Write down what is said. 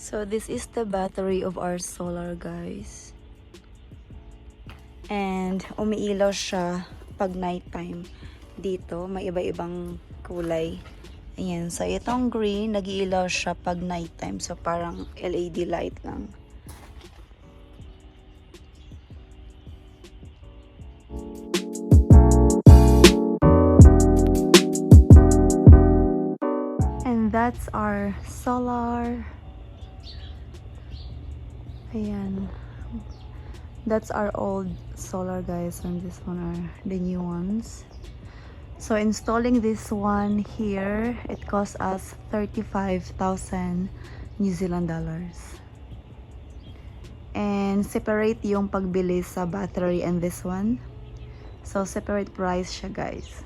So this is the battery of our solar, guys. And umiilaw siya pag nighttime. Dito may iba-ibang kulay. Ayan, so itong green, nag-iilaw siya pag nighttime. So parang LED light lang. And that's our solar. Ayan. That's our old solar, guys, and this one are the new ones. So installing this one here, it cost us 35,000 New Zealand dollars. And separate yung pagbili sa battery and this one. So separate price siya, guys.